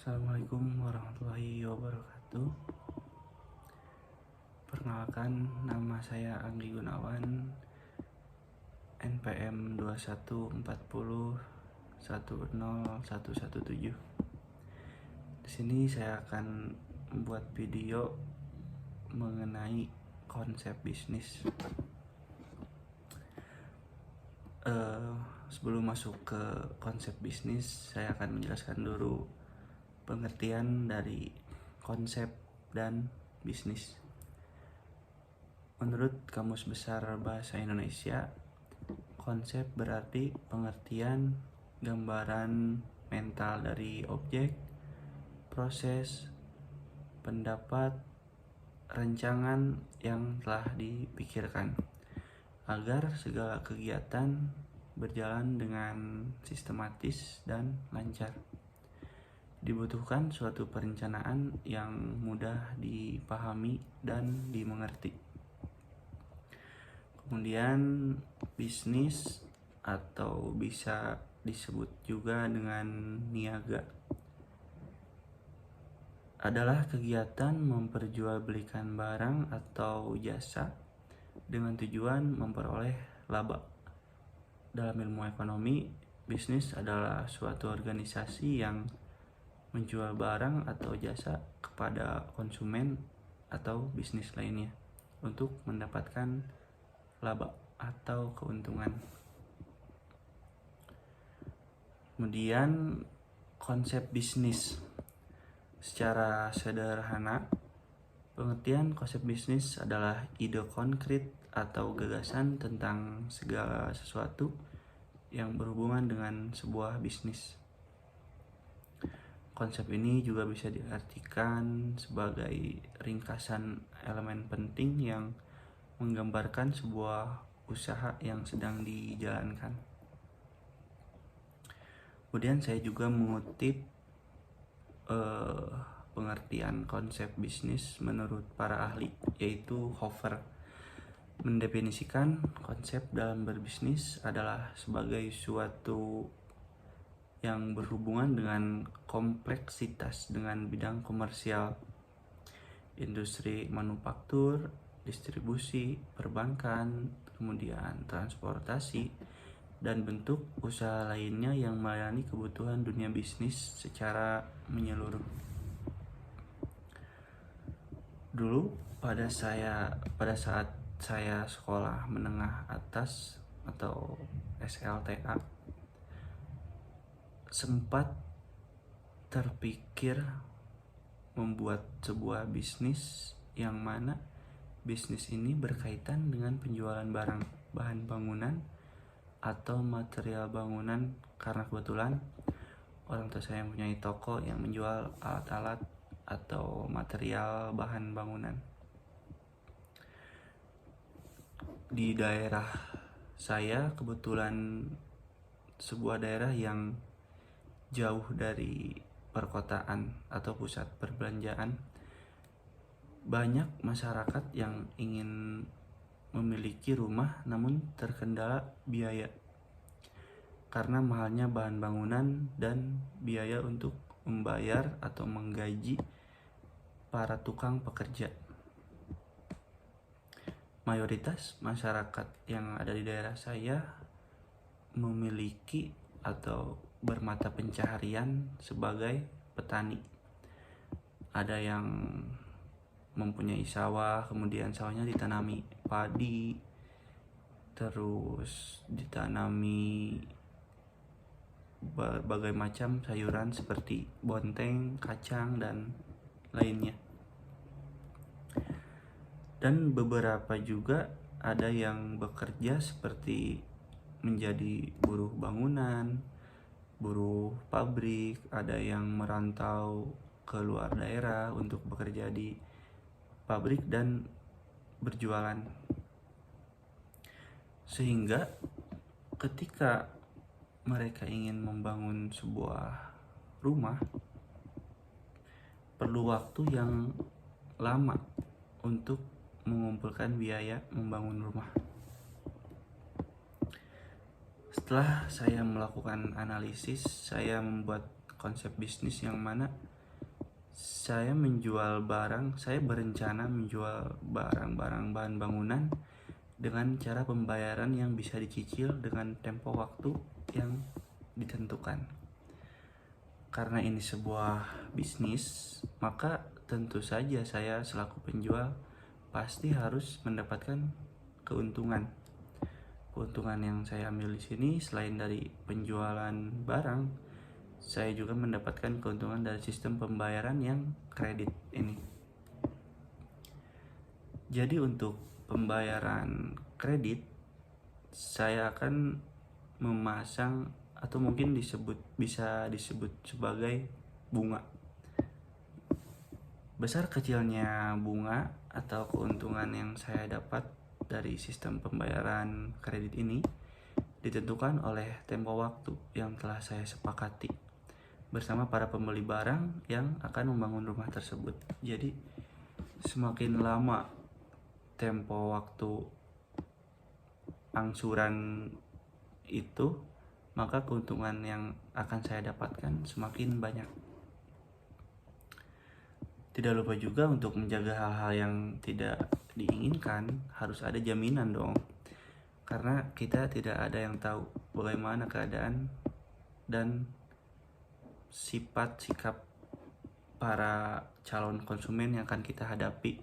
Assalamualaikum warahmatullahi wabarakatuh. Perkenalkan, nama saya Anggi Gunawan, NPM 214010117. Di sini saya akan membuat video mengenai konsep bisnis. Sebelum masuk ke konsep bisnis, saya akan menjelaskan dulu pengertian dari konsep dan bisnis. Menurut Kamus Besar Bahasa Indonesia, konsep berarti pengertian, gambaran mental dari objek, proses, pendapat, rancangan yang telah dipikirkan agar segala kegiatan berjalan dengan sistematis dan lancar. Dibutuhkan suatu perencanaan yang mudah dipahami dan dimengerti. Kemudian bisnis atau bisa disebut juga dengan niaga adalah kegiatan memperjualbelikan barang atau jasa dengan tujuan memperoleh laba. Dalam ilmu ekonomi, bisnis adalah suatu organisasi yang menjual barang atau jasa kepada konsumen atau bisnis lainnya untuk mendapatkan laba atau keuntungan. Kemudian konsep bisnis secara sederhana, pengertian konsep bisnis adalah ide konkret atau gagasan tentang segala sesuatu yang berhubungan dengan sebuah bisnis. Konsep ini juga bisa diartikan sebagai ringkasan elemen penting yang menggambarkan sebuah usaha yang sedang dijalankan. Kemudian saya juga mengutip pengertian konsep bisnis menurut para ahli, yaitu Hofer mendefinisikan konsep dalam berbisnis adalah sebagai suatu yang berhubungan dengan kompleksitas dengan bidang komersial, industri manufaktur, distribusi, perbankan, kemudian transportasi, dan bentuk usaha lainnya yang melayani kebutuhan dunia bisnis secara menyeluruh. Dulu pada saat saya sekolah menengah atas atau SLTA, sempat terpikir membuat sebuah bisnis yang mana bisnis ini berkaitan dengan penjualan barang, bahan bangunan atau material bangunan, karena kebetulan orang tua saya mempunyai toko yang menjual alat-alat atau material bahan bangunan. Di daerah saya kebetulan sebuah daerah yang jauh dari perkotaan atau pusat perbelanjaan. Banyak masyarakat yang ingin memiliki rumah namun terkendala biaya karena mahalnya bahan bangunan dan biaya untuk membayar atau menggaji para tukang pekerja. Mayoritas masyarakat yang ada di daerah saya memiliki atau bermata pencaharian sebagai petani. Ada yang mempunyai sawah, kemudian sawahnya ditanami padi, terus ditanami berbagai macam sayuran seperti bonteng, kacang, dan lainnya. Dan beberapa juga ada yang bekerja seperti menjadi buruh bangunan, buruh pabrik, ada yang merantau ke luar daerah untuk bekerja di pabrik dan berjualan. Sehingga ketika mereka ingin membangun sebuah rumah, perlu waktu yang lama untuk mengumpulkan biaya membangun rumah. Setelah saya melakukan analisis, saya membuat konsep bisnis yang mana saya berencana menjual barang-barang bahan bangunan dengan cara pembayaran yang bisa dicicil dengan tempo waktu yang ditentukan. Karena ini sebuah bisnis, maka tentu saja saya selaku penjual pasti harus mendapatkan keuntungan. Keuntungan yang saya ambil di sini selain dari penjualan barang, saya juga mendapatkan keuntungan dari sistem pembayaran yang kredit ini. Jadi untuk pembayaran kredit, saya akan memasang atau mungkin bisa disebut sebagai bunga. Besar kecilnya bunga atau keuntungan yang saya dapat dari sistem pembayaran kredit ini ditentukan oleh tempo waktu yang telah saya sepakati bersama para pembeli barang yang akan membangun rumah tersebut. Jadi semakin lama tempo waktu angsuran itu, maka keuntungan yang akan saya dapatkan semakin banyak. Tidak lupa juga untuk menjaga hal-hal yang tidak diinginkan, harus ada jaminan dong. Karena kita tidak ada yang tahu bagaimana keadaan dan sifat sikap para calon konsumen yang akan kita hadapi.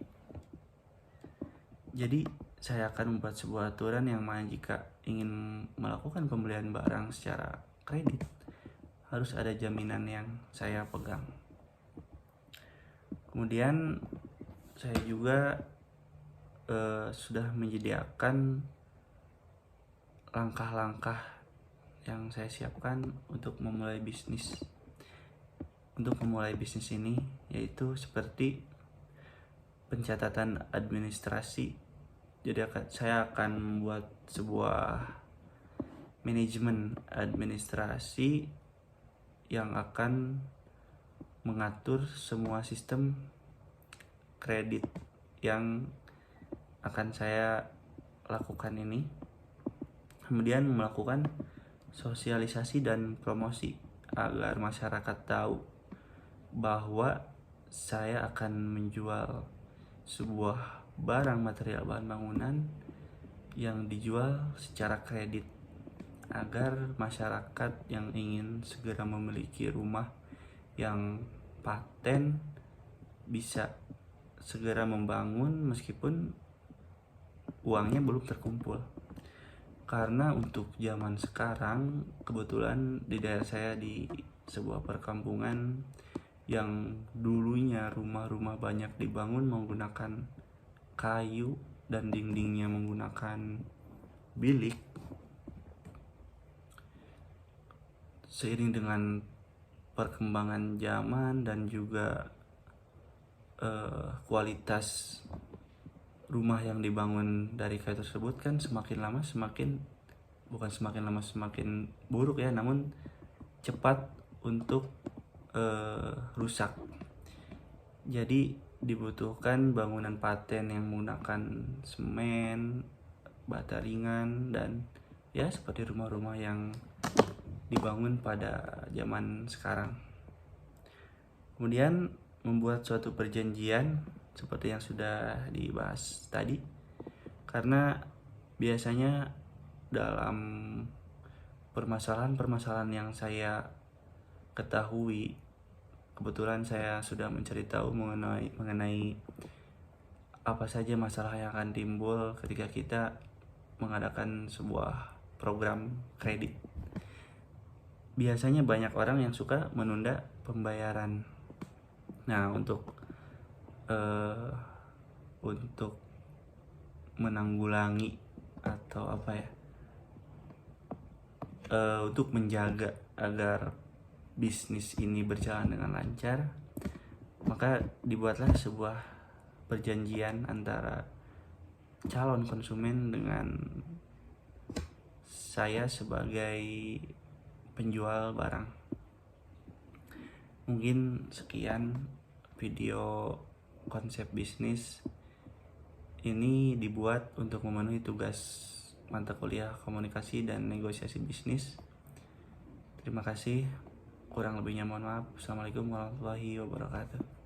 Jadi saya akan membuat sebuah aturan yang mana jika ingin melakukan pembelian barang secara kredit, harus ada jaminan yang saya pegang. Kemudian saya juga sudah menyediakan langkah-langkah yang saya siapkan untuk memulai bisnis. Untuk memulai bisnis ini yaitu seperti pencatatan administrasi. Jadi saya akan membuat sebuah manajemen administrasi yang akan mengatur semua sistem kredit yang akan saya lakukan ini. Kemudian melakukan sosialisasi dan promosi agar masyarakat tahu bahwa saya akan menjual sebuah barang material bahan bangunan yang dijual secara kredit, agar masyarakat yang ingin segera memiliki rumah yang paten bisa segera membangun meskipun uangnya belum terkumpul. Karena untuk zaman sekarang, kebetulan di daerah saya di sebuah perkampungan yang dulunya rumah-rumah banyak dibangun menggunakan kayu dan dindingnya menggunakan bilik. Seiring dengan perkembangan zaman dan juga kualitas rumah yang dibangun dari kayu tersebut kan semakin lama semakin buruk ya, namun cepat untuk rusak. Jadi dibutuhkan bangunan paten yang menggunakan semen, bata ringan, dan ya seperti rumah-rumah yang dibangun pada zaman sekarang. Kemudian membuat suatu perjanjian seperti yang sudah dibahas tadi, karena biasanya dalam permasalahan-permasalahan yang saya ketahui, kebetulan saya sudah mencari tahu mengenai apa saja masalah yang akan timbul ketika kita mengadakan sebuah program kredit. Biasanya banyak orang yang suka menunda pembayaran. Nah, untuk menanggulangi atau untuk menjaga agar bisnis ini berjalan dengan lancar, maka dibuatlah sebuah perjanjian antara calon konsumen dengan saya sebagai penjual barang. Mungkin sekian video konsep bisnis ini dibuat untuk memenuhi tugas mata kuliah komunikasi dan negosiasi bisnis. Terima kasih. Kurang lebihnya mohon maaf. Assalamualaikum warahmatullahi wabarakatuh.